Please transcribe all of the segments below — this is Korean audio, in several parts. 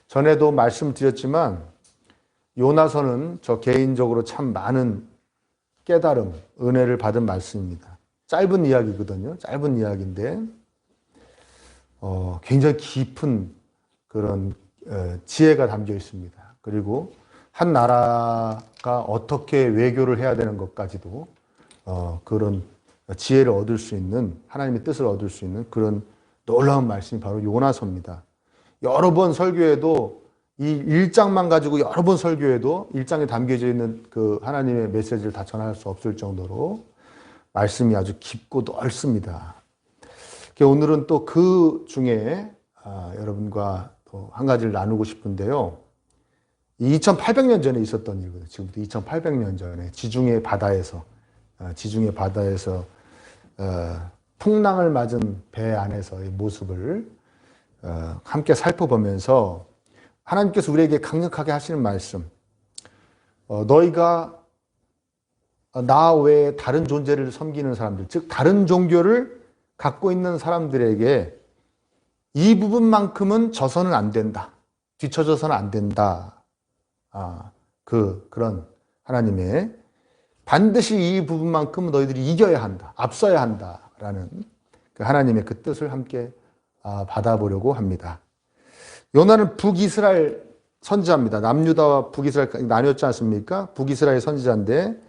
전에도 말씀드렸지만 요나서는 저 개인적으로 참 많은 깨달음, 은혜를 받은 말씀입니다. 짧은 이야기거든요. 짧은 이야기인데 굉장히 깊은 그런 지혜가 담겨 있습니다. 그리고 한 나라가 어떻게 외교를 해야 되는 것까지도 그런 지혜를 얻을 수 있는, 하나님의 뜻을 얻을 수 있는 그런 놀라운 말씀이 바로 요나서입니다. 여러 번 설교해도 이 1장만 가지고 여러 번 설교해도 1장에 담겨져 있는 그 하나님의 메시지를 다 전할 수 없을 정도로 말씀이 아주 깊고 넓습니다. 오늘은 또 그 중에 여러분과 또 한 가지를 나누고 싶은데요. 2800년 전에 있었던 일이거든요. 지금부터 2800년 전에 지중해 바다에서 풍랑을 맞은 배 안에서의 모습을 함께 살펴보면서 하나님께서 우리에게 강력하게 하시는 말씀, 너희가 나 외에 다른 존재를 섬기는 사람들, 즉 다른 종교를 갖고 있는 사람들에게 이 부분만큼은 져서는 안 된다. 뒤처져서는 안 된다. 그런 하나님의 반드시 이 부분만큼은 너희들이 이겨야 한다. 앞서야 한다라는 그 하나님의 그 뜻을 함께 받아보려고 합니다. 요나는 북이스라엘 선지자입니다. 남유다와 북이스라엘 나뉘었지 않습니까? 북이스라엘 선지자인데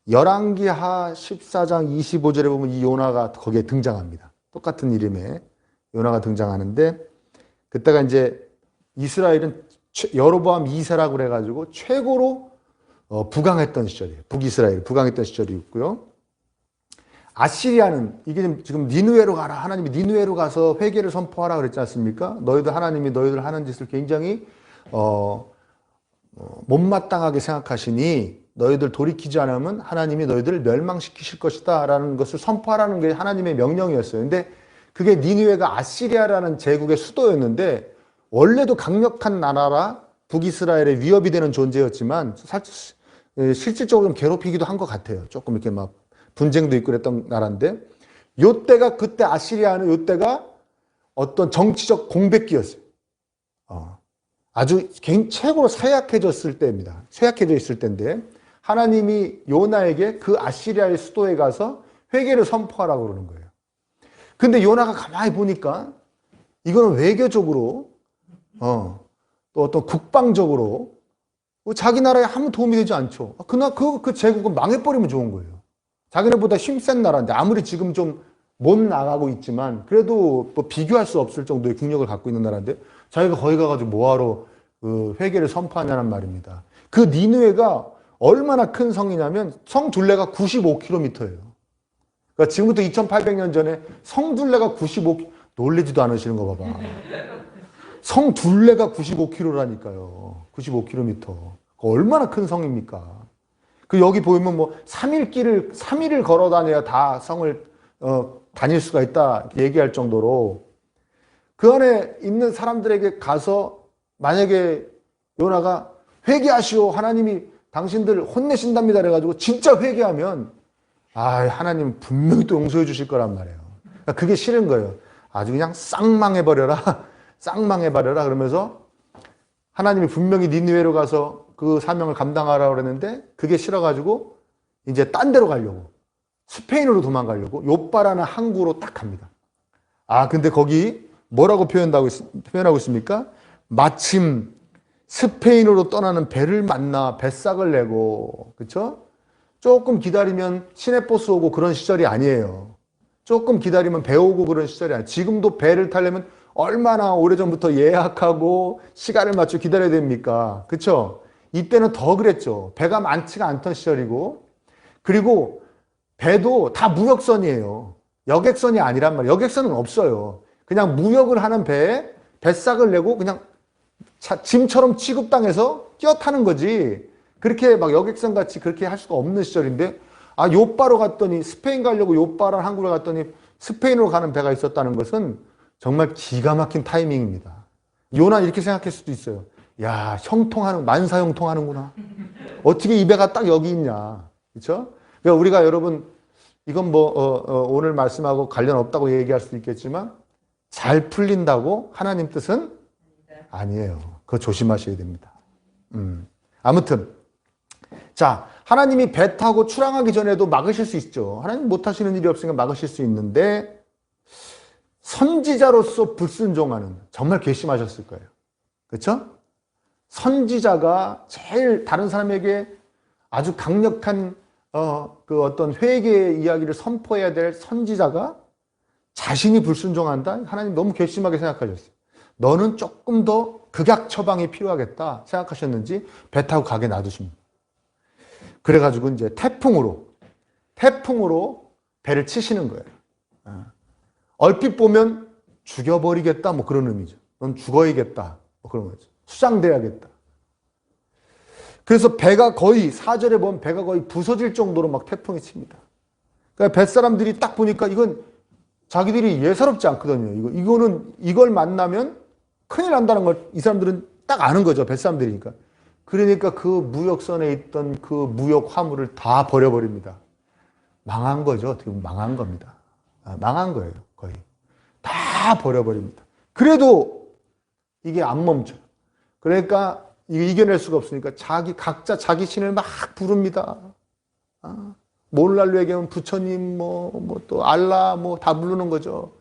열왕기하 14장 25절에 보면 이 요나가 거기에 등장합니다. 똑같은 이름의 요나가 등장하는데 그때가 이제 이스라엘은 여로보암 2세라고 그래가지고 최고로 부강했던 시절이에요. 북이스라엘 부강했던 시절이 있고요. 아시리아는 이게 지금 니느웨로 가라. 하나님이 니느웨로 가서 회개를 선포하라 그랬지 않습니까? 하나님이 너희들 하는 짓을 굉장히 못마땅하게 생각하시니 너희들 돌이키지 않으면 하나님이 너희들을 멸망시키실 것이다 라는 것을 선포하라는 게 하나님의 명령이었어요. 근데 그게 니느웨가 아시리아라는 제국의 수도였는데 원래도 강력한 나라라 북이스라엘의 위협이 되는 존재였지만 실질적으로 좀 괴롭히기도 한 것 같아요. 조금 이렇게 막 분쟁도 있고 그랬던 나라인데 그때 아시리아는 요때가 어떤 정치적 공백기였어요. 아주 최고로 쇠약해졌을 때입니다. 쇠약해져 있을 때인데 하나님이 요나에게 그 아시리아의 수도에 가서 회개를 선포하라고 그러는 거예요. 근데 요나가 가만히 보니까 이거는 외교적으로 또 어떤 국방적으로 자기 나라에 아무 도움이 되지 않죠. 그 제국은 망해버리면 좋은 거예요. 자기네보다 힘센 나라인데 아무리 지금 좀 못 나가고 있지만 그래도 뭐 비교할 수 없을 정도의 국력을 갖고 있는 나라인데 자기가 거기 가가지고 뭐하러 그 회개를 선포하냐는 말입니다. 그 니느웨가 얼마나 큰 성이냐면 성 둘레가 95km예요. 그러니까 지금부터 2800년 전에 성 둘레가 95km, 놀리지도 않으시는 거 봐봐. 성 둘레가 95km라니까요. 95km. 얼마나 큰 성입니까? 여기 보이면 뭐 3일을 걸어 다녀야 다 성을 다닐 수가 있다 얘기할 정도로 그 안에 있는 사람들에게 가서 만약에 요나가 회개하시오. 하나님이 당신들 혼내신답니다. 그래가지고 진짜 회개하면 하나님 분명히 또 용서해 주실 거란 말이에요. 그러니까 그게 싫은 거예요. 아주 그냥 싹 망해버려라. 싹 망해버려라. 그러면서 하나님이 분명히 니느웨로 가서 그 사명을 감당하라고 그랬는데 그게 싫어가지고 이제 딴 데로 가려고 스페인으로 도망가려고 요빠라는 항구로 딱 갑니다. 근데 거기 뭐라고 표현하고 있습니까? 마침 스페인으로 떠나는 배를 만나 뱃삭을 내고, 그쵸? 조금 기다리면 시내버스 오고 그런 시절이 아니에요. 조금 기다리면 배 오고 그런 시절이 아니에요. 지금도 배를 타려면 얼마나 오래전부터 예약하고 시간을 맞춰 기다려야 됩니까? 그쵸? 이때는 더 그랬죠. 배가 많지가 않던 시절이고, 그리고 배도 다 무역선이에요. 여객선이 아니란 말이에요. 여객선은 없어요. 그냥 무역을 하는 배에 뱃삭을 내고 그냥 짐처럼 취급당해서 끼어 타는 거지. 그렇게 막 여객선 같이 그렇게 할 수가 없는 시절인데, 요빠로 갔더니 스페인 가려고 요빠라는 항구를 갔더니 스페인으로 가는 배가 있었다는 것은 정말 기가 막힌 타이밍입니다. 요나 이렇게 생각할 수도 있어요. 야, 만사 형통하는구나. 어떻게 이 배가 딱 여기 있냐. 그렇죠? 그러니까 우리가 여러분 이건 오늘 말씀하고 관련 없다고 얘기할 수도 있겠지만 잘 풀린다고 하나님 뜻은 아니에요. 그거 조심하셔야 됩니다. 아무튼 자, 하나님이 배 타고 출항하기 전에도 막으실 수 있죠. 하나님 못 하시는 일이 없으니까 막으실 수 있는데 선지자로서 불순종하는, 정말 괘씸하셨을 거예요. 그렇죠? 선지자가 제일 다른 사람에게 아주 강력한 그 어떤 회개의 이야기를 선포해야 될 선지자가 자신이 불순종한다? 하나님 너무 괘씸하게 생각하셨어요. 너는 조금 더 극약 처방이 필요하겠다 생각하셨는지 배 타고 가게 놔두십니다. 그래가지고 이제 태풍으로 배를 치시는 거예요. 얼핏 보면 죽여버리겠다 뭐 그런 의미죠. 넌 죽어야겠다 뭐 그런 거죠. 수장돼야겠다. 그래서 배가 거의 4절에 보면 배가 거의 부서질 정도로 막 태풍이 칩니다. 그러니까 뱃사람들이 딱 보니까 이건 자기들이 예사롭지 않거든요. 이거는 이걸 만나면 큰일 난다는 걸 이 사람들은 딱 아는 거죠. 뱃사람들이니까. 그러니까 그 무역선에 있던 그 무역 화물을 다 버려버립니다. 망한 거죠. 어떻게 보면 망한 겁니다. 망한 거예요. 거의. 다 버려버립니다. 그래도 이게 안 멈춰요. 그러니까 이겨낼 수가 없으니까 각자 자기 신을 막 부릅니다. 몰랄로 얘기하면 부처님, 또 알라, 다 부르는 거죠.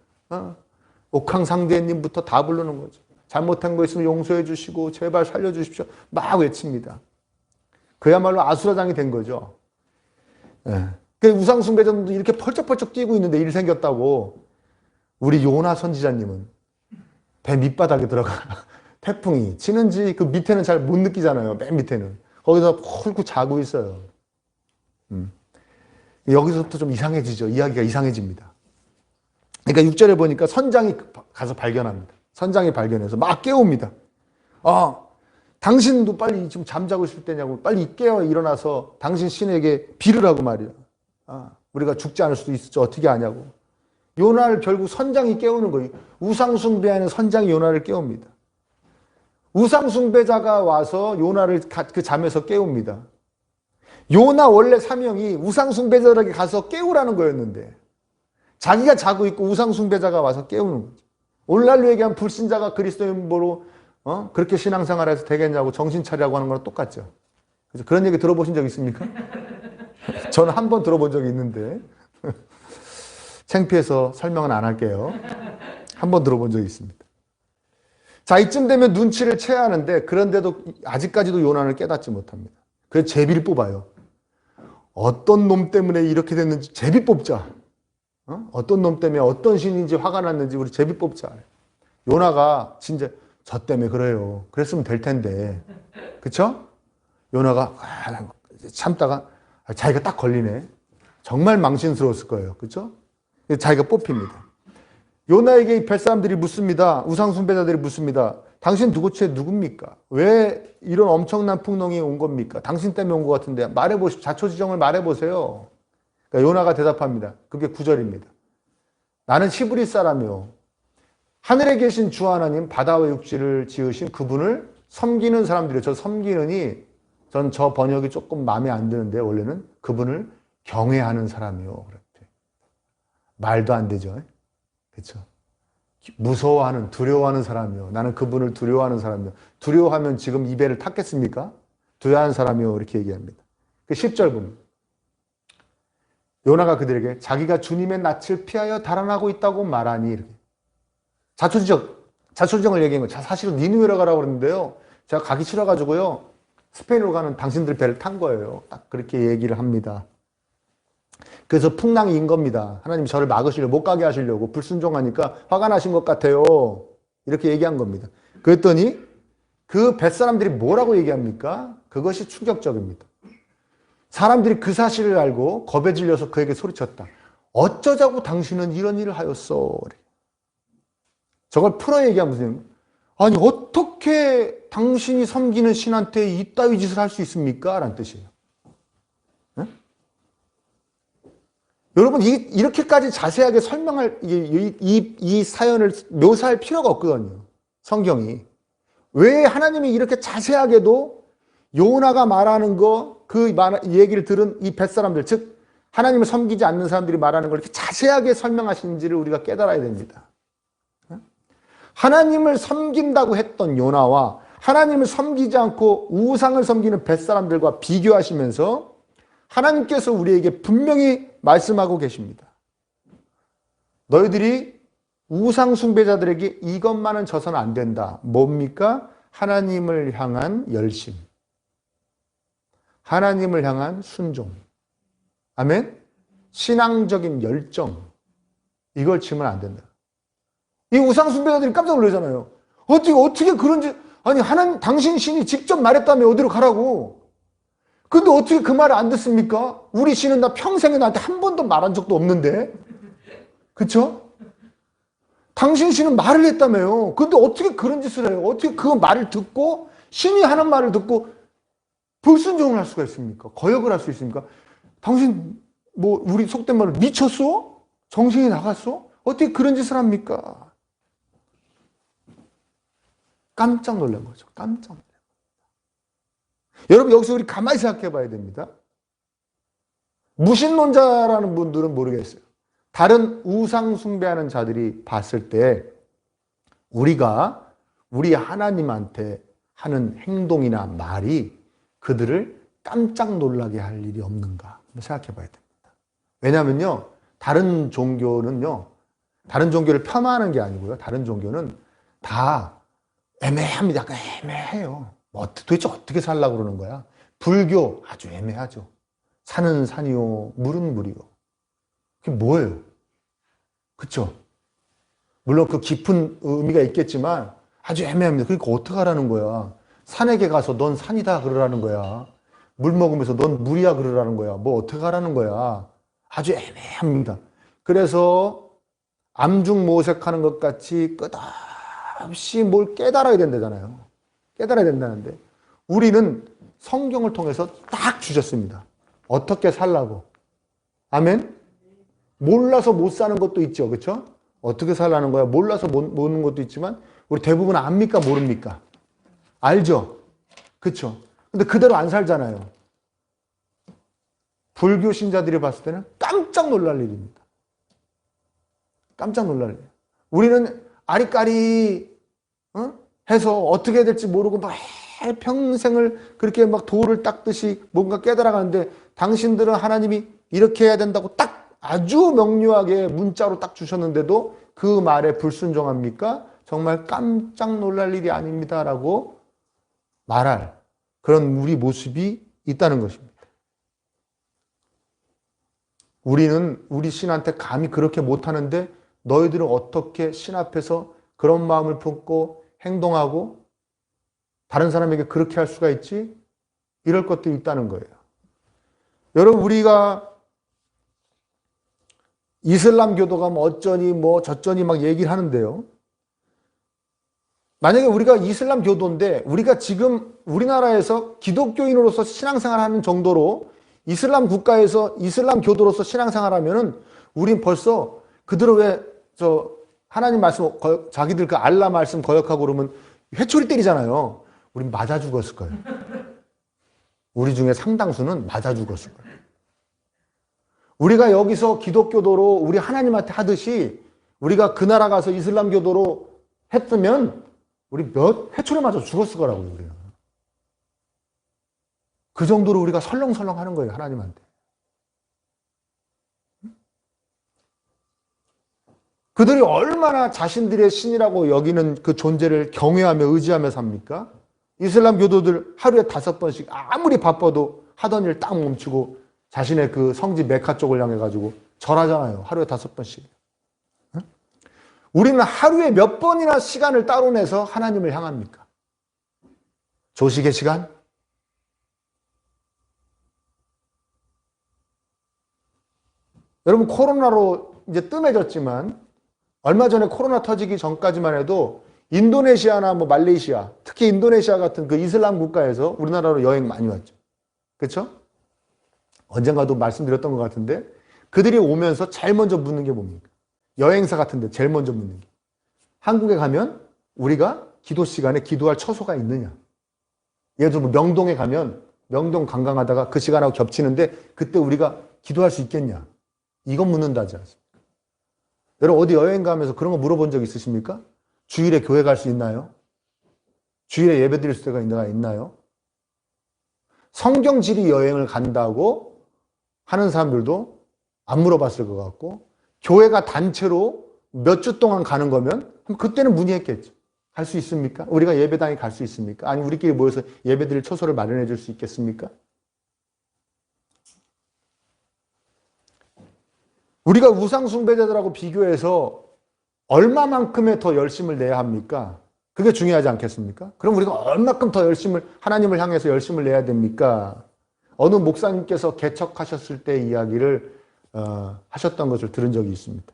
옥황상제님부터 다 부르는 거죠. 잘못한 거 있으면 용서해 주시고, 제발 살려주십시오. 막 외칩니다. 그야말로 아수라장이 된 거죠. 그 우상숭배자도 이렇게 펄쩍펄쩍 뛰고 있는데 일 생겼다고, 우리 요나 선지자님은 배 밑바닥에 들어가. 태풍이 치는지 그 밑에는 잘 못 느끼잖아요. 맨 밑에는. 거기서 홀고 자고 있어요. 여기서부터 좀 이상해지죠. 이야기가 이상해집니다. 그러니까 6절에 보니까 선장이 가서 발견합니다. 선장이 발견해서 막 깨웁니다. 당신도 빨리 지금 잠자고 있을 때냐고, 빨리 깨어 일어나서 당신 신에게 빌으라고 말이야. 우리가 죽지 않을 수도 있었죠. 어떻게 하냐고. 요나를 결국 선장이 깨우는 거예요. 우상숭배하는 선장이 요나를 깨웁니다. 우상숭배자가 와서 요나를 그 잠에서 깨웁니다. 요나 원래 사명이 우상숭배자에게 가서 깨우라는 거였는데 자기가 자고 있고 우상숭배자가 와서 깨우는 거죠. 오늘날로 얘기하면 불신자가 그리스도인보로 그렇게 신앙생활해서 되겠냐고 정신 차리라고 하는 거랑 똑같죠. 그래서 그런 얘기 들어보신 적 있습니까? 저는 한 번 들어본 적이 있는데 창피해서 설명은 안 할게요. 한 번 들어본 적이 있습니다. 자, 이쯤 되면 눈치를 채야 하는데 그런데도 아직까지도 요나를 깨닫지 못합니다. 그래서 제비를 뽑아요. 어떤 놈 때문에 이렇게 됐는지 제비 뽑자. 어떤 놈 때문에 어떤 신인지 화가 났는지 우리 제비 뽑자. 요나가 진짜 저 때문에 그래요. 그랬으면 될 텐데. 그쵸? 요나가 참다가 자기가 딱 걸리네. 정말 망신스러웠을 거예요. 그쵸? 자기가 뽑힙니다. 요나에게 이 뱃사람들이 묻습니다. 우상숭배자들이 묻습니다. 당신 도대체 누굽니까? 왜 이런 엄청난 풍랑이 온 겁니까? 당신 때문에 온 것 같은데 말해보십시오. 자초지종을 말해보세요. 그러니까 요나가 대답합니다. 그게 9절입니다. 나는 히브리 사람이요. 하늘에 계신 주 하나님 바다와 육지를 지으신 그분을 섬기는 사람들이요. 저 섬기느니 전 저 번역이 조금 마음에 안 드는데 원래는 그분을 경외하는 사람이요. 그렇대. 말도 안 되죠. 그렇죠. 무서워하는, 두려워하는 사람이요. 나는 그분을 두려워하는 사람이요. 두려워하면 지금 이 배를 탔겠습니까? 두려워하는 사람이요. 이렇게 얘기합니다. 그 10절 보면 요나가 그들에게 자기가 주님의 낯을 피하여 달아나고 있다고 말하니 이렇게. 자초지종을 얘기한 거예요. 사실은 니느웨로 가라고 그랬는데요. 제가 가기 싫어가지고요. 스페인으로 가는 당신들 배를 탄 거예요. 딱 그렇게 얘기를 합니다. 그래서 풍랑이 인 겁니다. 하나님 저를 막으시려고, 못 가게 하시려고 불순종하니까 화가 나신 것 같아요. 이렇게 얘기한 겁니다. 그랬더니 그 뱃사람들이 뭐라고 얘기합니까? 그것이 충격적입니다. 사람들이 그 사실을 알고 겁에 질려서 그에게 소리쳤다. 어쩌자고 당신은 이런 일을 하였어. 저걸 풀어 얘기하면 무슨, 아니 어떻게 당신이 섬기는 신한테 이따위 짓을 할 수 있습니까? 라는 뜻이에요. 여러분 이렇게까지 자세하게 설명할 이 사연을 묘사할 필요가 없거든요. 성경이. 왜 하나님이 이렇게 자세하게도 요나가 말하는 그 얘기를 들은 이 뱃사람들, 즉 하나님을 섬기지 않는 사람들이 말하는 걸 이렇게 자세하게 설명하시는지를 우리가 깨달아야 됩니다. 하나님을 섬긴다고 했던 요나와 하나님을 섬기지 않고 우상을 섬기는 뱃사람들과 비교하시면서 하나님께서 우리에게 분명히 말씀하고 계십니다. 너희들이 우상 숭배자들에게 이것만은 져서는 안 된다. 뭡니까? 하나님을 향한 열심, 하나님을 향한 순종, 아멘? 신앙적인 열정, 이걸 치면 안 된다. 이 우상 숭배자들이 깜짝 놀라잖아요. 어떻게 그런지, 아니 하나님 당신 신이 직접 말했다며 어디로 가라고. 근데 어떻게 그 말을 안 듣습니까? 우리 신은 나 평생에 나한테 한 번도 말한 적도 없는데. 그쵸? 당신 신은 말을 했다며요. 근데 어떻게 그런 짓을 해요? 어떻게 그 말을 듣고 신이 하는 말을 듣고 불순종을 할 수가 있습니까? 거역을 할 수 있습니까? 당신 뭐 우리 속된 말로 미쳤어? 정신이 나갔어? 어떻게 그런 짓을 합니까? 깜짝 놀란 거죠. 깜짝 놀란 거죠. 여러분 여기서 우리 가만히 생각해 봐야 됩니다. 무신론자라는 분들은 모르겠어요. 다른 우상 숭배하는 자들이 봤을 때 우리가 우리 하나님한테 하는 행동이나 말이 그들을 깜짝 놀라게 할 일이 없는가 생각해 봐야 됩니다. 왜냐하면요, 다른 종교는요, 다른 종교를 폄하하는 게 아니고요, 다른 종교는 다 애매합니다. 약간 애매해요. 도대체 어떻게 살려고 그러는 거야? 불교 아주 애매하죠. 산은 산이요, 물은 물이요. 그게 뭐예요? 그쵸? 물론 그 깊은 의미가 있겠지만 아주 애매합니다. 그러니까 어떡하라는 거야? 산에게 가서 넌 산이다 그러라는 거야. 물 먹으면서 넌 물이야 그러라는 거야. 뭐 어떡하라는 거야? 아주 애매합니다. 그래서 암중모색하는 것 같이 끝없이 뭘 깨달아야 된다잖아요. 깨달아야 된다는데 우리는 성경을 통해서 딱 주셨습니다. 어떻게 살라고. 아멘? 몰라서 못 사는 것도 있죠. 그렇죠? 어떻게 살라는 거야? 몰라서 못 먹는 것도 있지만 우리 대부분 압니까? 모릅니까? 알죠? 그렇죠? 근데 그대로 안 살잖아요. 불교 신자들이 봤을 때는 깜짝 놀랄 일입니다. 깜짝 놀랄 일. 우리는 아리까리 해서 어떻게 해야 될지 모르고 막 평생을 그렇게 막 돌을 닦듯이 뭔가 깨달아가는데 당신들은 하나님이 이렇게 해야 된다고 딱 아주 명료하게 문자로 딱 주셨는데도 그 말에 불순종합니까? 정말 깜짝 놀랄 일이 아닙니다라고 말할 그런 우리 모습이 있다는 것입니다. 우리는 우리 신한테 감히 그렇게 못하는데 너희들은 어떻게 신 앞에서 그런 마음을 품고 행동하고 다른 사람에게 그렇게 할 수가 있지? 이럴 것들이 있다는 거예요. 여러분 우리가 이슬람교도가 뭐 어쩌니 뭐 저쩌니 막 얘기를 하는데요. 만약에 우리가 이슬람교도인데 우리가 지금 우리나라에서 기독교인으로서 신앙생활하는 정도로 이슬람 국가에서 이슬람교도로서 신앙생활하면은 우린 벌써 그들은 왜 저 하나님 말씀 자기들 그 알라 말씀 거역하고 그러면 회초리 때리잖아요. 우린 맞아 죽었을 거예요. 우리 중에 상당수는 맞아 죽었을 거예요. 우리가 여기서 기독교도로 우리 하나님한테 하듯이 우리가 그 나라 가서 이슬람교도로 했으면 우리 몇 회초리 맞아 죽었을 거라고요. 우리는. 그 정도로 우리가 설렁설렁 하는 거예요. 하나님한테. 그들이 얼마나 자신들의 신이라고 여기는 그 존재를 경외하며 의지하며 삽니까? 이슬람 교도들 하루에 5번씩 아무리 바빠도 하던 일 딱 멈추고 자신의 그 성지 메카 쪽을 향해 가지고 절하잖아요. 하루에 5번씩. 우리는 하루에 몇 번이나 시간을 따로 내서 하나님을 향합니까? 조식의 시간? 여러분 코로나로 이제 뜸해졌지만 얼마 전에 코로나 터지기 전까지만 해도 인도네시아나 뭐 말레이시아, 특히 인도네시아 같은 그 이슬람 국가에서 우리나라로 여행 많이 왔죠. 그렇죠? 언젠가도 말씀드렸던 것 같은데 그들이 오면서 제일 먼저 묻는 게 뭡니까? 여행사 같은데 제일 먼저 묻는 게 한국에 가면 우리가 기도 시간에 기도할 처소가 있느냐? 예를 들어 명동에 가면 명동 관광하다가 그 시간하고 겹치는데 그때 우리가 기도할 수 있겠냐? 이건 묻는다지 않습니까? 여러분 어디 여행 가면서 그런 거 물어본 적 있으십니까? 주일에 교회 갈 수 있나요? 주일에 예배 드릴 때가 있나요? 성경 지리 여행을 간다고 하는 사람들도 안 물어봤을 것 같고, 교회가 단체로 몇 주 동안 가는 거면 그때는 문의했겠죠. 갈 수 있습니까? 우리가 예배당에 갈 수 있습니까? 아니 우리끼리 모여서 예배 드릴 초소를 마련해 줄 수 있겠습니까? 우리가 우상 숭배자들하고 비교해서 얼마만큼의 더 열심을 내야 합니까? 그게 중요하지 않겠습니까? 그럼 우리가 얼마큼 더 하나님을 향해서 열심을 내야 됩니까? 어느 목사님께서 개척하셨을 때 이야기를 하셨던 것을 들은 적이 있습니다.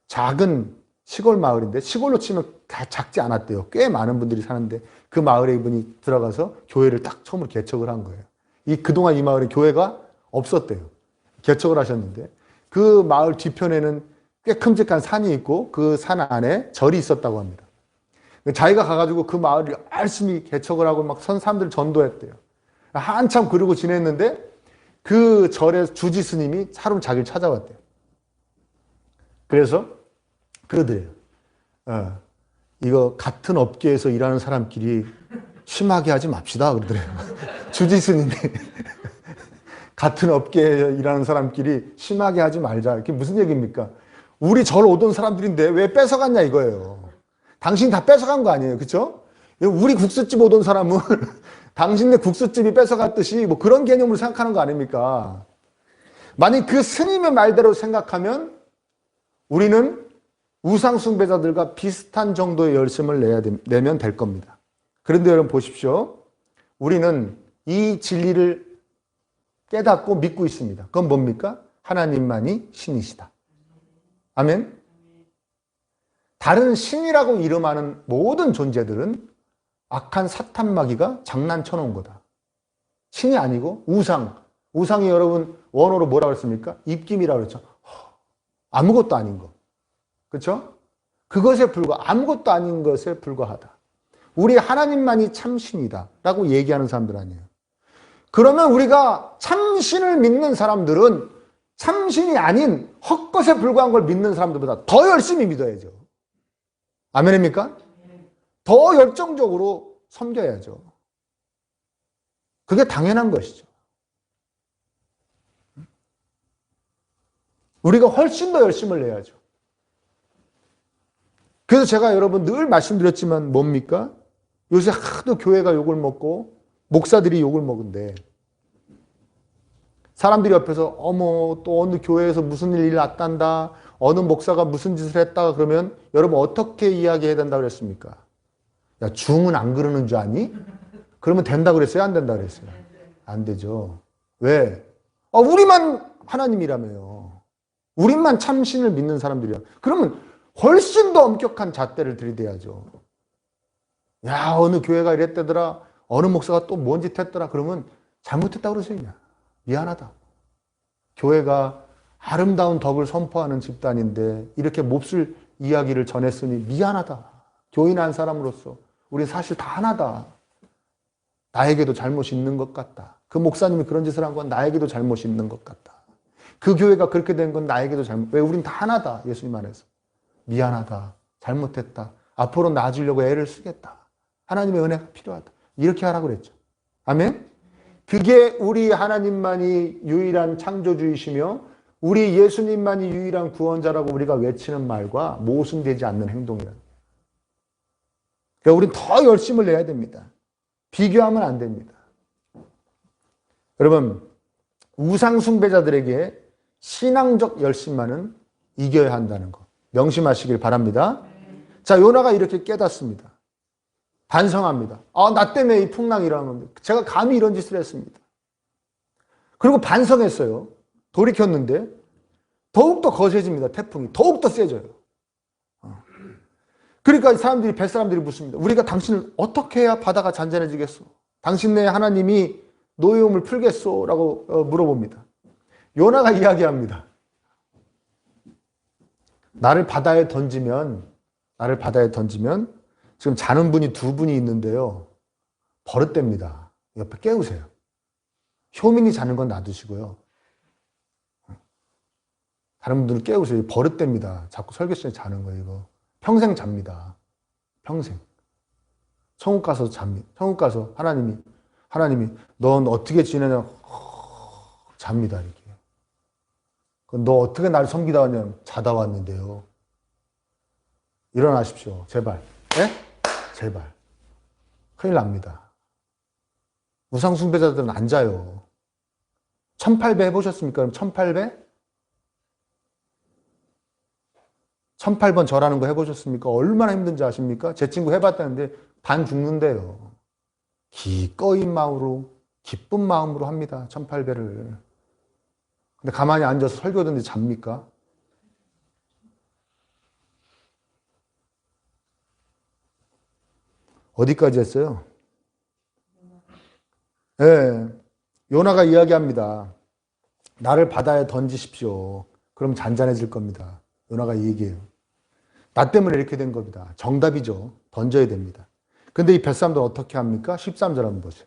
작은 시골 마을인데, 시골로 치면 다 작지 않았대요. 꽤 많은 분들이 사는데 그 마을에 이분이 들어가서 교회를 딱 처음으로 개척을 한 거예요. 그동안 이 마을에 교회가 없었대요. 개척을 하셨는데 그 마을 뒤편에는 꽤 큼직한 산이 있고 그 산 안에 절이 있었다고 합니다. 자기가 가가지고 그 마을을 열심히 개척을 하고 막 사람들을 전도했대요. 한참 그러고 지냈는데 그 절의 주지 스님이 하루 자기를 찾아왔대요. 그래서 그러더래요. 이거 같은 업계에서 일하는 사람끼리 심하게 하지 맙시다. 그러더래요. 주지 스님이 같은 업계에 일하는 사람끼리 심하게 하지 말자. 이게 무슨 얘기입니까? 우리 절 오던 사람들인데 왜 뺏어갔냐 이거예요. 당신이 다 뺏어간 거 아니에요. 그렇죠? 우리 국수집 오던 사람은 당신네 국수집이 뺏어갔듯이 뭐 그런 개념으로 생각하는 거 아닙니까? 만약 그 스님의 말대로 생각하면 우리는 우상 숭배자들과 비슷한 정도의 열심을 내면 될 겁니다. 그런데 여러분 보십시오. 우리는 이 진리를 깨닫고 믿고 있습니다. 그건 뭡니까? 하나님만이 신이시다. 아멘? 다른 신이라고 이름하는 모든 존재들은 악한 사탄 마귀가 장난쳐 놓은 거다. 신이 아니고 우상. 우상이 여러분 원어로 뭐라고 했습니까? 입김이라고 그랬죠. 아무것도 아닌 거. 그렇죠? 그것에 아무것도 아닌 것에 불과하다. 우리 하나님만이 참신이다 라고 얘기하는 사람들 아니에요. 그러면 우리가 참신을 믿는 사람들은 참신이 아닌 헛것에 불과한 걸 믿는 사람들보다 더 열심히 믿어야죠. 아멘입니까? 더 열정적으로 섬겨야죠. 그게 당연한 것이죠. 우리가 훨씬 더 열심을 내야죠. 그래서 제가 여러분 늘 말씀드렸지만 뭡니까? 요새 하도 교회가 욕을 먹고 목사들이 욕을 먹은데 사람들이 옆에서 어머 또 어느 교회에서 무슨 일이 났단다. 어느 목사가 무슨 짓을 했다 그러면 여러분 어떻게 이야기해야 된다고 그랬습니까? 야 중은 안 그러는 줄 아니? 그러면 된다고 그랬어요? 안 된다고 그랬어요? 안 되죠. 왜? 우리만 하나님이라며요. 우리만 참신을 믿는 사람들이야. 그러면 훨씬 더 엄격한 잣대를 들이대야죠. 야 어느 교회가 이랬다더라. 어느 목사가 또 뭔 짓 했더라. 그러면 잘못했다고 그러세요. 미안하다. 교회가 아름다운 덕을 선포하는 집단인데 이렇게 몹쓸 이야기를 전했으니 미안하다. 교인 한 사람으로서 우리 사실 다 하나다. 나에게도 잘못이 있는 것 같다. 그 목사님이 그런 짓을 한 건 나에게도 잘못이 있는 것 같다. 그 교회가 그렇게 된 건 나에게도 왜 우린 다 하나다. 예수님 안에서. 미안하다. 잘못했다. 앞으로 나아지려고 애를 쓰겠다. 하나님의 은혜가 필요하다. 이렇게 하라고 그랬죠. 아멘? 그게 우리 하나님만이 유일한 창조주이시며 우리 예수님만이 유일한 구원자라고 우리가 외치는 말과 모순되지 않는 행동이라는 거예요. 그러니까 우리는 더 열심을 내야 됩니다. 비교하면 안 됩니다. 여러분, 우상 숭배자들에게 신앙적 열심만은 이겨야 한다는 거 명심하시길 바랍니다. 자, 요나가 이렇게 깨닫습니다. 반성합니다. 나 때문에 이 풍랑이 일어난 겁니다. 제가 감히 이런 짓을 했습니다. 그리고 반성했어요. 돌이켰는데 더욱더 거세집니다. 태풍이 더욱더 세져요. 그러니까 사람들이 뱃사람들이 묻습니다. 우리가 당신을 어떻게 해야 바다가 잔잔해지겠소? 당신네 하나님이 노여움을 풀겠소? 라고 물어봅니다. 요나가 이야기합니다. 나를 바다에 던지면 지금 자는 분이 두 분이 있는데요. 버릇됩니다. 옆에 깨우세요. 효민이 자는 건 놔두시고요. 다른 분들은 깨우세요. 버릇됩니다. 자꾸 설교 시간에 자는 거예요. 이거. 평생 잡니다. 평생. 천국 가서 잡니다. 천국 가서 하나님이 넌 어떻게 지내냐 잡니다. 이렇게. 너 어떻게 날 섬기다 왔냐면 자다 왔는데요. 일어나십시오. 제발. 예? 제발. 큰일 납니다. 우상숭배자들은 안 자요. 1800 해보셨습니까? 그럼 1800? 1800번 절하는 거 해보셨습니까? 얼마나 힘든지 아십니까? 제 친구 해봤다는데 반 죽는데요. 기꺼이 마음으로, 기쁜 마음으로 합니다. 1800을. 근데 가만히 앉아서 설교 듣는데 잡니까? 어디까지 했어요? 예. 요나가 이야기합니다. 나를 바다에 던지십시오. 그럼 잔잔해질 겁니다. 요나가 이 얘기해요. 나 때문에 이렇게 된 겁니다. 정답이죠. 던져야 됩니다. 근데 이 뱃사람들은 어떻게 합니까? 13절 한번 보세요.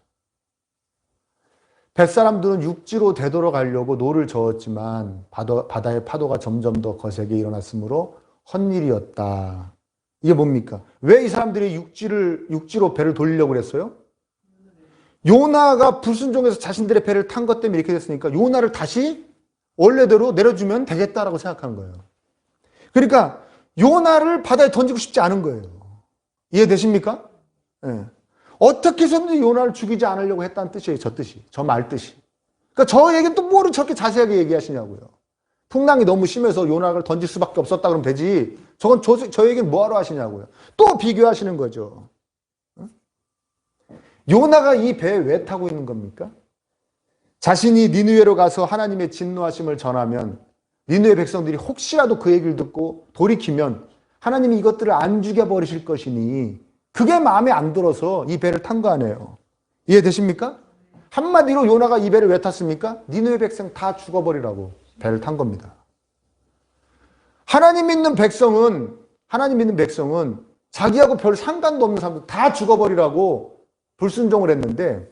뱃사람들은 육지로 되돌아가려고 노를 저었지만 바다의 파도가 점점 더 거세게 일어났으므로 헛일이었다. 이게 뭡니까? 왜 이 사람들이 육지로 배를 돌리려고 그랬어요? 요나가 불순종해서 자신들의 배를 탄 것 때문에 이렇게 됐으니까 요나를 다시 원래대로 내려주면 되겠다라고 생각하는 거예요. 그러니까 요나를 바다에 던지고 싶지 않은 거예요. 이해되십니까? 네. 어떻게 해서든지 요나를 죽이지 않으려고 했다는 뜻이에요. 저 뜻이. 저 말 뜻이. 그러니까 저 얘기는 또 뭐를 저렇게 자세하게 얘기하시냐고요. 풍랑이 너무 심해서 요나를 던질 수밖에 없었다 그러면 되지. 저건 저 얘기는 뭐하러 하시냐고요. 또 비교하시는 거죠. 요나가 이 배에 왜 타고 있는 겁니까? 자신이 니느웨로 가서 하나님의 진노하심을 전하면 니느웨 백성들이 혹시라도 그 얘기를 듣고 돌이키면 하나님이 이것들을 안 죽여버리실 것이니 그게 마음에 안 들어서 이 배를 탄 거 아니에요. 이해되십니까? 한마디로 요나가 이 배를 왜 탔습니까? 니느웨 백성 다 죽어버리라고 배를 탄 겁니다. 하나님 믿는 백성은 자기하고 별 상관도 없는 사람들 다 죽어버리라고 불순종을 했는데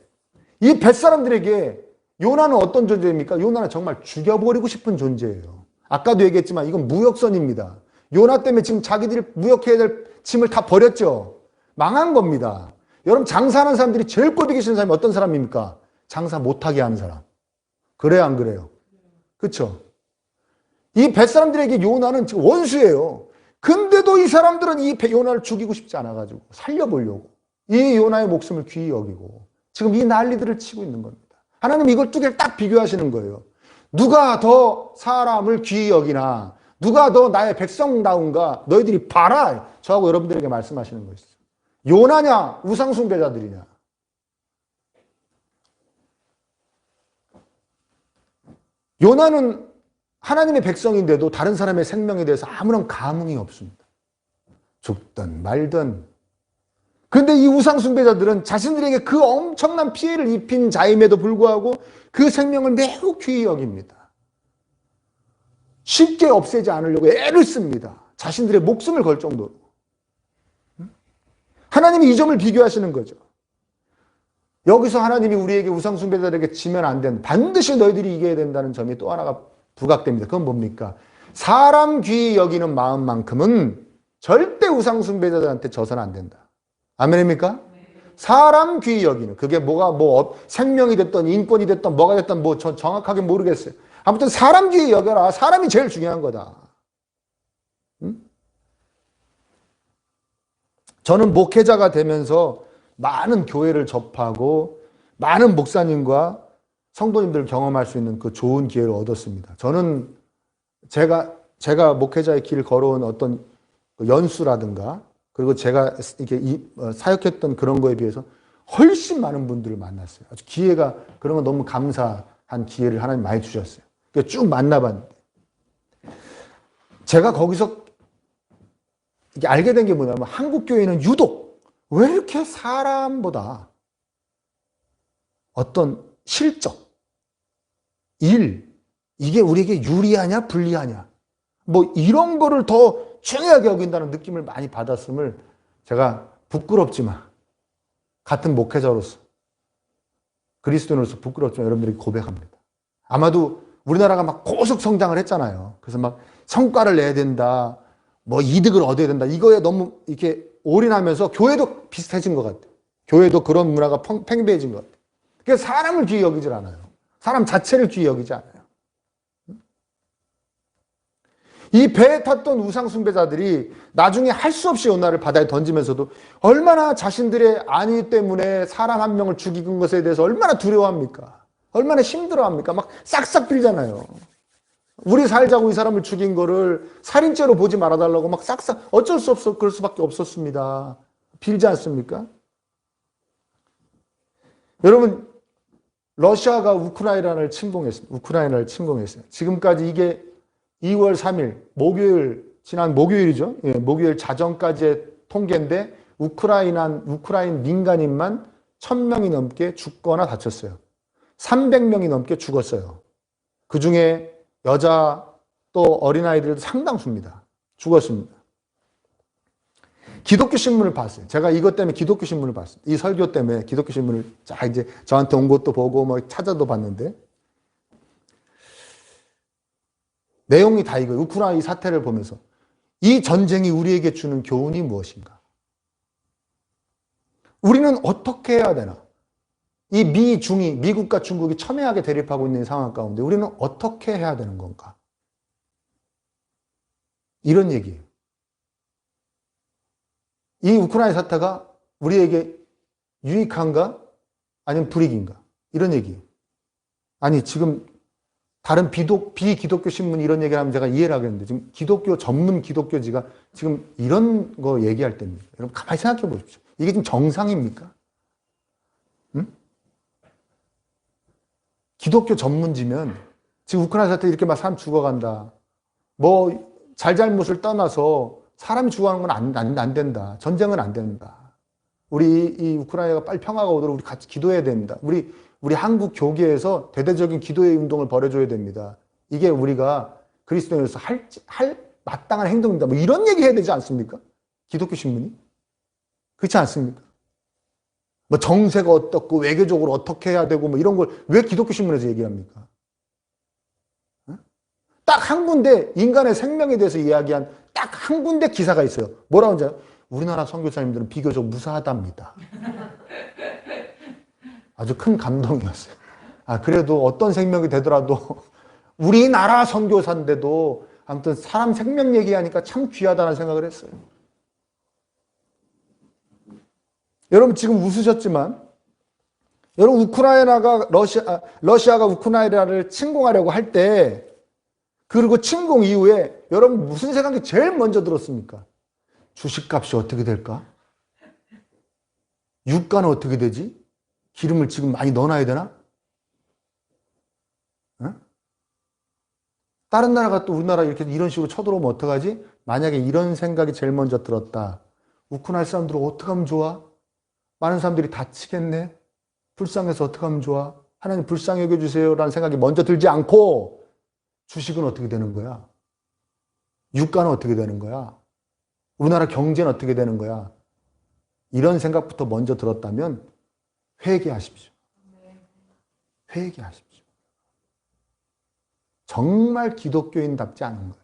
이 뱃사람들에게 요나는 어떤 존재입니까? 요나는 정말 죽여버리고 싶은 존재예요. 아까도 얘기했지만 이건 무역선입니다. 요나 때문에 지금 자기들이 무역해야 될 짐을 다 버렸죠. 망한 겁니다. 여러분 장사하는 사람들이 제일 꼴보기 싫은 사람이 어떤 사람입니까? 장사 못하게 하는 사람. 그래요 안 그래요? 그렇죠? 이 뱃사람들에게 요나는 지금 원수예요. 근데도 이 사람들은 이 요나를 죽이고 싶지 않아가지고 살려보려고 이 요나의 목숨을 귀히 여기고 지금 이 난리들을 치고 있는 겁니다. 하나님 이걸 두 개를 딱 비교하시는 거예요. 누가 더 사람을 귀히 여기나 누가 더 나의 백성다운가 너희들이 봐라. 저하고 여러분들에게 말씀하시는 거였어요. 요나냐 우상숭배자들이냐. 요나는 하나님의 백성인데도 다른 사람의 생명에 대해서 아무런 감흥이 없습니다. 죽든 말든. 그런데 이 우상숭배자들은 자신들에게 그 엄청난 피해를 입힌 자임에도 불구하고 그 생명을 매우 귀히 여깁니다. 쉽게 없애지 않으려고 애를 씁니다. 자신들의 목숨을 걸 정도로. 하나님이 이 점을 비교하시는 거죠. 여기서 하나님이 우리에게 우상숭배자들에게 지면 안 된다. 반드시 너희들이 이겨야 된다는 점이 또 하나가 부각됩니다. 그건 뭡니까? 사람 귀히 여기는 마음만큼은 절대 우상숭배자들한테 져서는 안 된다. 아멘입니까? 사람 귀히 여기는 그게 뭐가 생명이 됐던 인권이 됐던 뭐가 됐던 저 정확하게 모르겠어요. 아무튼 사람 귀히 여겨라. 사람이 제일 중요한 거다. 응? 저는 목회자가 되면서 많은 교회를 접하고 많은 목사님과 성도님들을 경험할 수 있는 그 좋은 기회를 얻었습니다. 저는 제가 목회자의 길을 걸어온 어떤 연수라든가 그리고 제가 이렇게 사역했던 그런 거에 비해서 훨씬 많은 분들을 만났어요. 아주 기회가 그런 건 너무 감사한 기회를 하나님 많이 주셨어요. 그러니까 쭉 만나봤는데 제가 거기서 이게 알게 된 게 뭐냐면 한국 교회는 유독 왜 이렇게 사람보다 어떤 실적, 일 이게 우리에게 유리하냐 불리하냐 뭐 이런 거를 더 중요하게 여긴다는 느낌을 많이 받았음을 제가 부끄럽지만 같은 목회자로서 그리스도인으로서 부끄럽지만 여러분들에게 고백합니다. 아마도 우리나라가 막 고속 성장을 했잖아요. 그래서 막 성과를 내야 된다, 뭐 이득을 얻어야 된다. 이거에 너무 이렇게 올인하면서 교회도 비슷해진 것 같아요. 교회도 그런 문화가 팽배해진 것 같아요. 그래서 사람을 귀히 여기질 않아요. 사람 자체를 귀히 여기지 않아요. 이 배에 탔던 우상숭배자들이 나중에 할 수 없이 요나를 바다에 던지면서도 얼마나 자신들의 안위 때문에 사람 한 명을 죽이는 것에 대해서 얼마나 두려워합니까? 얼마나 힘들어합니까? 막 싹싹 빌잖아요. 우리 살자고 이 사람을 죽인 거를 살인죄로 보지 말아달라고 막 싹싹, 어쩔 수 없어 그럴 수밖에 없었습니다. 빌지 않습니까? 여러분, 러시아가 우크라이나를 침공했습니다. 우크라이나를 침공했어요. 지금까지 이게 2월 3일, 지난 목요일이죠. 예, 목요일 자정까지의 통계인데, 우크라인 민간인만 1000명이 넘게 죽거나 다쳤어요. 300명이 넘게 죽었어요. 그 중에 여자 또 어린아이들도 상당수입니다. 죽었습니다. 기독교 신문을 봤어요. 제가 이것 때문에 기독교 신문을 봤어요. 이 설교 때문에 기독교 신문을 이제 저한테 온 것도 보고 뭐 찾아도 봤는데, 내용이 다 이거예요. 우크라이나 이 사태를 보면서 이 전쟁이 우리에게 주는 교훈이 무엇인가? 우리는 어떻게 해야 되나? 이 미국과 중국이 첨예하게 대립하고 있는 상황 가운데 우리는 어떻게 해야 되는 건가? 이런 얘기예요. 이 우크라이나 사태가 우리에게 유익한가? 아니면 불이익인가? 이런 얘기예요. 아니, 지금 다른 비기독교 신문이 이런 얘기를 하면 제가 이해를 하겠는데, 지금 전문 기독교지가 지금 이런 거 얘기할 때입니다. 여러분, 가만히 생각해 보십시오. 이게 지금 정상입니까? 응? 기독교 전문지면 지금 우크라이나 사태 이렇게 막 사람 죽어간다. 뭐, 잘잘못을 떠나서 사람이 죽어가는 건 안 된다. 전쟁은 안 된다. 우리 이 우크라이나가 빨리 평화가 오도록 우리 같이 기도해야 됩니다. 우리 한국 교계에서 대대적인 기도의 운동을 벌여줘야 됩니다. 이게 우리가 그리스도인으로서 할 마땅한 행동입니다. 뭐 이런 얘기 해야 되지 않습니까? 기독교 신문이? 그렇지 않습니까? 뭐 정세가 어떻고 외교적으로 어떻게 해야 되고 뭐 이런 걸 왜 기독교 신문에서 얘기합니까? 딱 한 군데 인간의 생명에 대해서 이야기한 딱 한 군데 기사가 있어요. 뭐라고 하는지 알아요? 우리나라 선교사님들은 비교적 무사하답니다. 아주 큰 감동이었어요. 그래도 어떤 생명이 되더라도 우리나라 선교사인데도 아무튼 사람 생명 얘기하니까 참 귀하다는 생각을 했어요. 여러분 지금 웃으셨지만 여러분 우크라이나가 러시아가 우크라이나를 침공하려고 할 때 그리고 침공 이후에 여러분 무슨 생각이 제일 먼저 들었습니까? 주식값이 어떻게 될까? 유가는 어떻게 되지? 기름을 지금 많이 넣어놔야 되나? 어? 다른 나라가 또 우리나라 이런 식으로 쳐들어오면 어떡하지? 만약에 이런 생각이 제일 먼저 들었다. 우크라이나 사람들은 어떻게 하면 좋아? 많은 사람들이 다치겠네? 불쌍해서 어떻게 하면 좋아? 하나님 불쌍히 여겨주세요 라는 생각이 먼저 들지 않고 주식은 어떻게 되는 거야? 유가는 어떻게 되는 거야? 우리나라 경제는 어떻게 되는 거야? 이런 생각부터 먼저 들었다면 회개하십시오. 회개하십시오. 정말 기독교인답지 않은 거예요.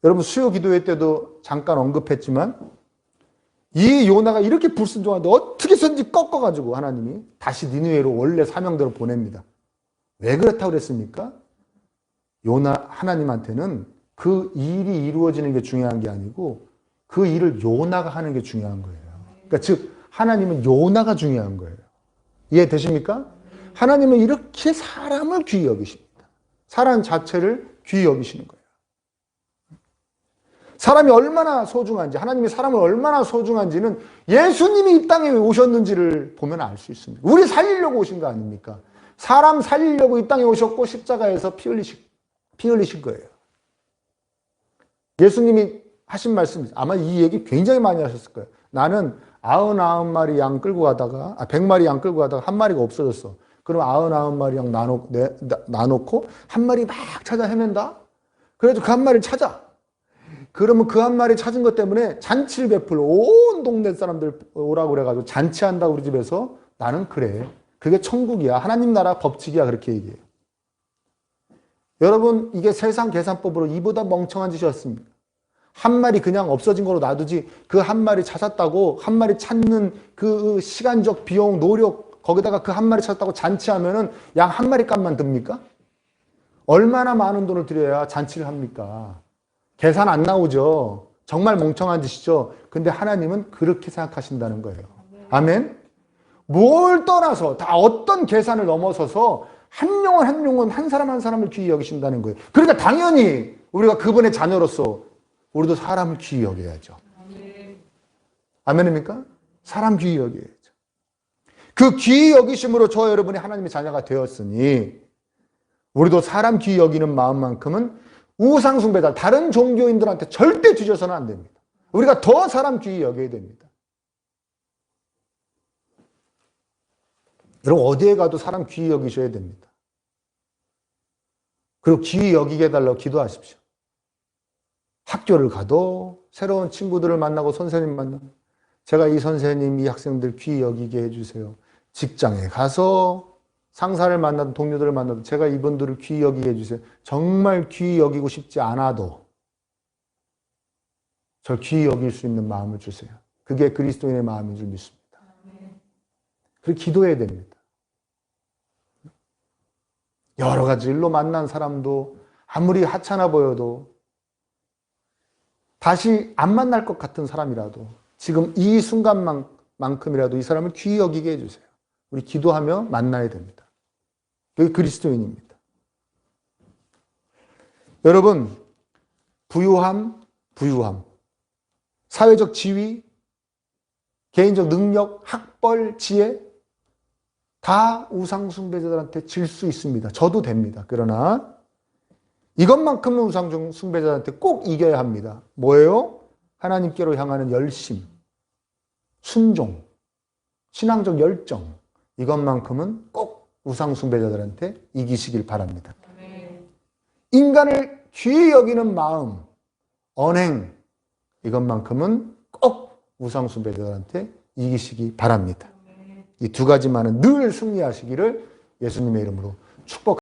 여러분 수요 기도회 때도 잠깐 언급했지만 이 요나가 이렇게 불순종하는데 어떻게든지 꺾어가지고 하나님이 다시 니느웨로 원래 사명대로 보냅니다. 왜 그렇다고 그랬습니까? 요나 하나님한테는 그 일이 이루어지는 게 중요한 게 아니고 그 일을 요나가 하는 게 중요한 거예요. 그러니까 즉 하나님은 요나가 중요한 거예요. 이해되십니까? 하나님은 이렇게 사람을 귀히 여기십니다. 사람 자체를 귀히 여기시는 거예요. 사람이 얼마나 소중한지, 하나님이 사람을 얼마나 소중한지는 예수님이 이 땅에 왜 오셨는지를 보면 알 수 있습니다. 우리 살리려고 오신 거 아닙니까? 사람 살리려고 이 땅에 오셨고 십자가에서 피 흘리신 거예요. 예수님이 하신 말씀, 아마 이 얘기 굉장히 많이 하셨을 거예요. 나는 99마리 양 끌고 가다가, 100마리 양 끌고 가다가 한 마리가 없어졌어. 그럼 99마리 양 나놓고 한 마리 막 찾아 헤맨다? 그래도 그 한 마리를 찾아. 그러면 그 한 마리 찾은 것 때문에 잔치를 베풀 온 동네 사람들 오라고 그래가지고 잔치한다 우리 집에서. 나는 그래. 그게 천국이야. 하나님 나라 법칙이야. 그렇게 얘기해요. 여러분 이게 세상 계산법으로 이보다 멍청한 짓이었습니다. 한 마리 그냥 없어진 거로 놔두지 그 한 마리 찾았다고 한 마리 찾는 그 시간적 비용, 노력 거기다가 그 한 마리 찾았다고 잔치하면은 양 한 마리 값만 듭니까? 얼마나 많은 돈을 들여야 잔치를 합니까? 계산 안 나오죠. 정말 멍청한 짓이죠. 근데 하나님은 그렇게 생각하신다는 거예요. 아멘? 뭘 떠나서 다 어떤 계산을 넘어서서 한 영혼 한 영혼 한 사람 한 사람을 귀히 여기신다는 거예요. 그러니까 당연히 우리가 그분의 자녀로서 우리도 사람을 귀히 여겨야죠. 아멘입니까? 사람 귀히 여겨야죠. 그 귀히 여기심으로 저와 여러분이 하나님의 자녀가 되었으니 우리도 사람 귀히 여기는 마음만큼은 우상 숭배자, 다른 종교인들한테 절대 뒤져서는 안 됩니다. 우리가 더 사람 귀히 여겨야 됩니다. 여러분 어디에 가도 사람 귀히 여기셔야 됩니다. 그리고 귀히 여기게 해달라고 기도하십시오. 학교를 가도 새로운 친구들을 만나고 선생님 만나고 제가 이 선생님, 이 학생들 귀히 여기게 해주세요. 직장에 가서 상사를 만나도 동료들을 만나도 제가 이분들을 귀히 여기게 해주세요. 정말 귀히 여기고 싶지 않아도 저 귀히 여길 수 있는 마음을 주세요. 그게 그리스도인의 마음인 줄 믿습니다. 그렇게 기도해야 됩니다. 여러 가지 일로 만난 사람도 아무리 하찮아 보여도 다시 안 만날 것 같은 사람이라도 지금 이 순간만큼이라도 이 사람을 귀히 여기게 해주세요. 우리 기도하며 만나야 됩니다. 그게 그리스도인입니다. 여러분, 부유함, 사회적 지위, 개인적 능력, 학벌, 지혜 다 우상 숭배자들한테 질 수 있습니다. 저도 됩니다. 그러나 이것만큼은 우상 숭배자들한테 꼭 이겨야 합니다. 뭐예요? 하나님께로 향하는 열심, 순종, 신앙적 열정 이것만큼은 꼭 우상 숭배자들한테 이기시길 바랍니다. 인간을 귀히 여기는 마음, 언행 이것만큼은 꼭 우상 숭배자들한테 이기시기 바랍니다. 이 두 가지만은 늘 승리하시기를 예수님의 이름으로 축복합니다.